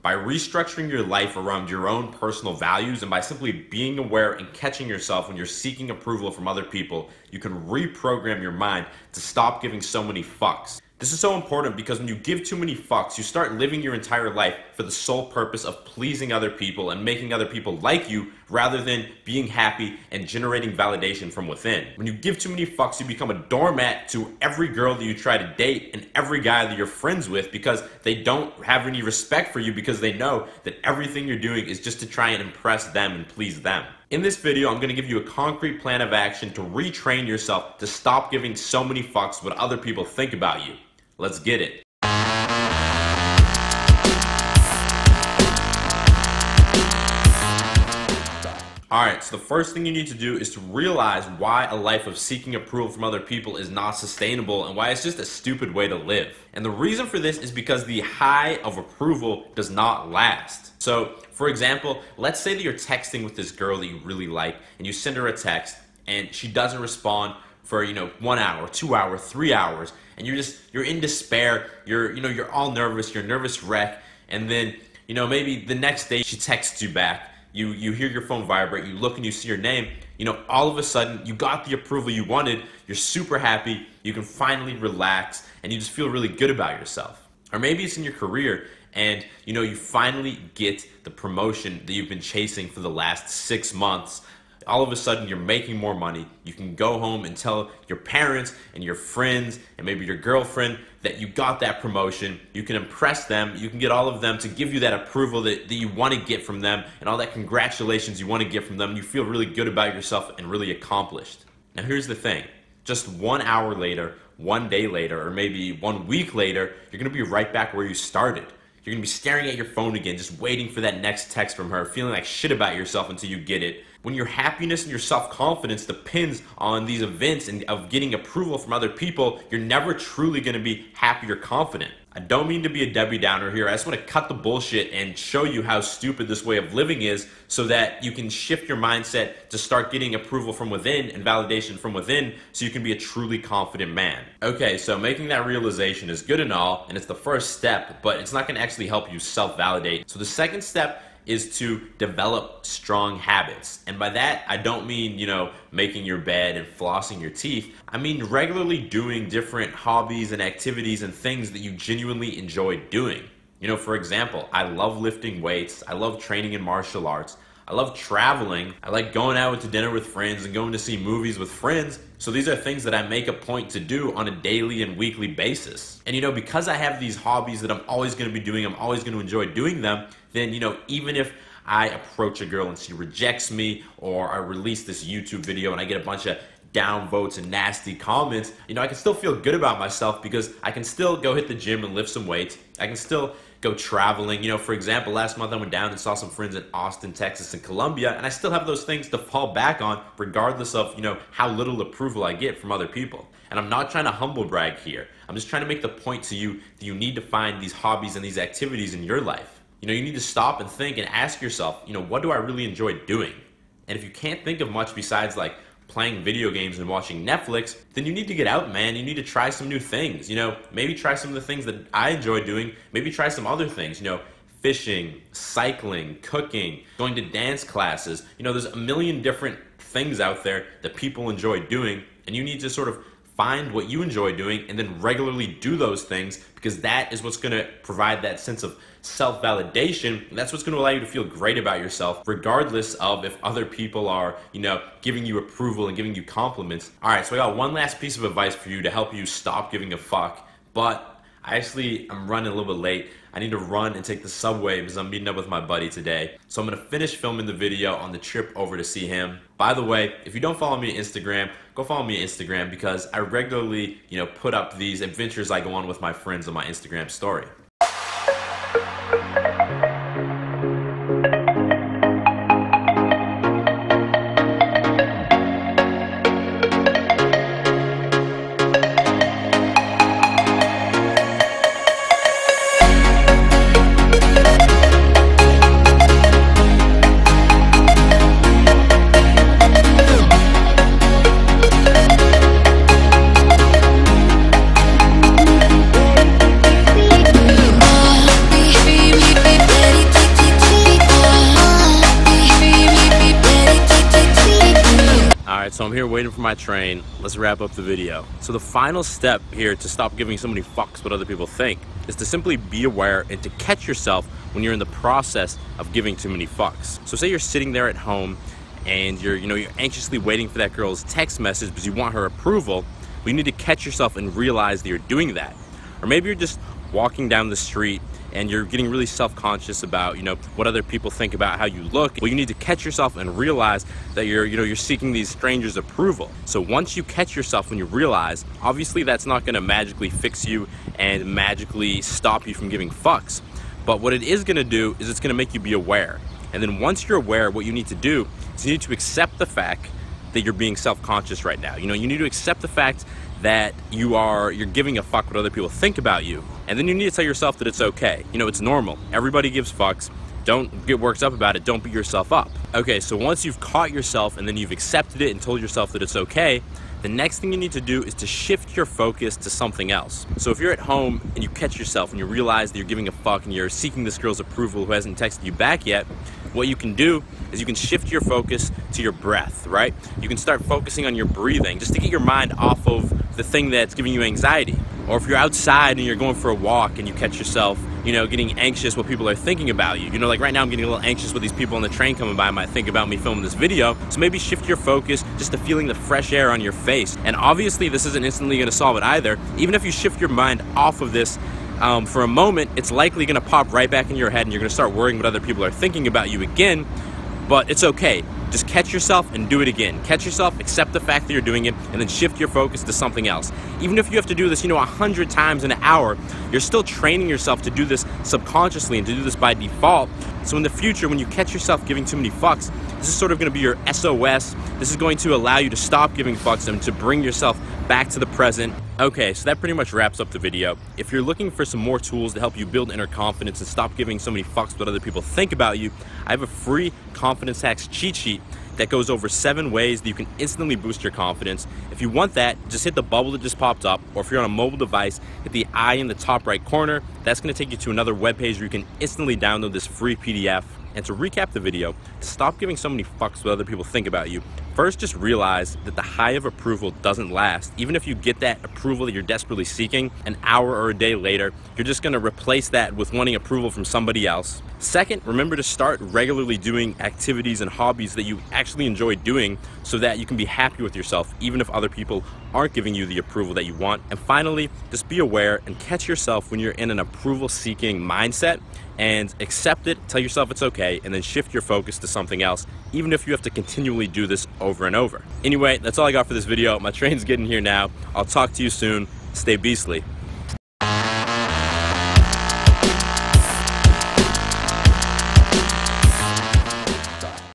By restructuring your life around your own personal values and by simply being aware and catching yourself when you're seeking approval from other people, you can reprogram your mind to stop giving so many fucks. This is so important because when you give too many fucks, you start living your entire life for the sole purpose of pleasing other people and making other people like you rather than being happy and generating validation from within. When you give too many fucks, you become a doormat to every girl that you try to date and every guy that you're friends with because they don't have any respect for you because they know that everything you're doing is just to try and impress them and please them. In this video, I'm going to give you a concrete plan of action to retrain yourself to stop giving so many fucks what other people think about you. Let's get it. Alright, so the first thing you need to do is to realize why a life of seeking approval from other people is not sustainable and why it's just a stupid way to live. And the reason for this is because the high of approval does not last. So, for example, let's say that you're texting with this girl that you really like and you send her a text and she doesn't respond for 1 hour, 2 hours, 3 hours, and you're in despair, you're all nervous, you're a nervous wreck, and then maybe the next day she texts you back, you hear your phone vibrate, you look and you see your name, all of a sudden you got the approval you wanted, you're super happy, you can finally relax, and you just feel really good about yourself. Or maybe it's in your career and you finally get the promotion that you've been chasing for the last 6 months. All of a sudden you're making more money. You can go home and tell your parents and your friends and maybe your girlfriend that you got that promotion. You can impress them. You can get all of them to give you that approval that you want to get from them and all that congratulations you want to get from them. You feel really good about yourself and really accomplished. Now here's the thing. Just 1 hour later, 1 day later, or maybe 1 week later, you're going to be right back where you started. You're going to be staring at your phone again, just waiting for that next text from her, feeling like shit about yourself until you get it. When your happiness and your self-confidence depends on these events and of getting approval from other people, you're never truly going to be happy or confident. I don't mean to be a Debbie Downer here. I just want to cut the bullshit and show you how stupid this way of living is so that you can shift your mindset to start getting approval from within and validation from within so you can be a truly confident man. Okay, so making that realization is good and all, and it's the first step, but it's not going to actually help you self-validate. So the second step is to develop strong habits. And by that, I don't mean, making your bed and flossing your teeth. I mean regularly doing different hobbies and activities and things that you genuinely enjoy doing. For example, I love lifting weights. I love training in martial arts. I love traveling. I like going out to dinner with friends and going to see movies with friends. So these are things that I make a point to do on a daily and weekly basis. And because I have these hobbies that I'm always going to be doing, I'm always going to enjoy doing them, then even if I approach a girl and she rejects me, or I release this YouTube video and I get a bunch of downvotes and nasty comments, I can still feel good about myself because I can still go hit the gym and lift some weights. I can still go traveling. For example, last month I went down and saw some friends in Austin, Texas, and Colombia, and I still have those things to fall back on regardless of, how little approval I get from other people. And I'm not trying to humble brag here. I'm just trying to make the point to you that you need to find these hobbies and these activities in your life. You need to stop and think and ask yourself, what do I really enjoy doing? And if you can't think of much besides like playing video games and watching Netflix, then you need to get out, man. You need to try some new things. Maybe try some of the things that I enjoy doing. Maybe try some other things, fishing, cycling, cooking, going to dance classes. There's a million different things out there that people enjoy doing, and you need to sort of find what you enjoy doing and then regularly do those things, because that is what's going to provide that sense of self-validation, and that's what's going to allow you to feel great about yourself regardless of if other people are, giving you approval and giving you compliments. Alright, so I got one last piece of advice for you to help you stop giving a fuck, but I'm running a little bit late. I need to run and take the subway because I'm meeting up with my buddy today. So I'm going to finish filming the video on the trip over to see him. By the way, if you don't follow me on Instagram, go follow me on Instagram because I regularly, put up these adventures I go on with my friends on my Instagram story. here waiting for my train. Let's wrap up the video. So the final step here to stop giving so many fucks what other people think is to simply be aware and to catch yourself when you're in the process of giving too many fucks. So say you're sitting there at home and you're anxiously waiting for that girl's text message because you want her approval. Well, you need to catch yourself and realize that you're doing that. Or maybe you're just walking down the street and you're getting really self-conscious about, what other people think about how you look. Well, you need to catch yourself and realize that you're seeking these strangers' approval. So once you catch yourself when you realize, obviously that's not gonna magically fix you and magically stop you from giving fucks. But what it is gonna do is it's gonna make you be aware. And then once you're aware, what you need to do is you need to accept the fact that you're being self-conscious right now. You need to accept the fact that you're giving a fuck what other people think about you. And then you need to tell yourself that it's okay. It's normal. Everybody gives fucks. Don't get worked up about it. Don't beat yourself up. Okay, so once you've caught yourself and then you've accepted it and told yourself that it's okay, the next thing you need to do is to shift your focus to something else. So if you're at home and you catch yourself and you realize that you're giving a fuck and you're seeking this girl's approval who hasn't texted you back yet, what you can do is you can shift your focus to your breath, right? You can start focusing on your breathing just to get your mind off of the thing that's giving you anxiety. Or if you're outside and you're going for a walk and you catch yourself, getting anxious what people are thinking about you. Like right now I'm getting a little anxious what these people on the train coming by might think about me filming this video. So maybe shift your focus just to feeling the fresh air on your face. And obviously this isn't instantly gonna solve it either. Even if you shift your mind off of this for a moment, it's likely gonna pop right back in your head and you're gonna start worrying what other people are thinking about you again. But it's okay. Just catch yourself and do it again. Catch yourself, accept the fact that you're doing it, and then shift your focus to something else. Even if you have to do this, 100 times in an hour, you're still training yourself to do this subconsciously and to do this by default. So in the future, when you catch yourself giving too many fucks, this is sort of going to be your SOS. This is going to allow you to stop giving fucks and to bring yourself back to the present. Okay, so that pretty much wraps up the video. If you're looking for some more tools to help you build inner confidence and stop giving so many fucks what other people think about you, I have a free confidence hacks cheat sheet that goes over 7 ways that you can instantly boost your confidence. If you want that, just hit the bubble that just popped up, or if you're on a mobile device, hit the I in the top right corner. That's going to take you to another web page where you can instantly download this free PDF. And to recap the video, to stop giving so many fucks what other people think about you, first just realize that the high of approval doesn't last. Even if you get that approval that you're desperately seeking, an hour or a day later, you're just gonna replace that with wanting approval from somebody else. Second, remember to start regularly doing activities and hobbies that you actually enjoy doing so that you can be happy with yourself, even if other people aren't giving you the approval that you want. And finally, just be aware and catch yourself when you're in an approval-seeking mindset and accept it, tell yourself it's okay, and then shift your focus to something else, even if you have to continually do this over and over. Anyway, that's all I got for this video. My train's getting here now. I'll talk to you soon. Stay beastly.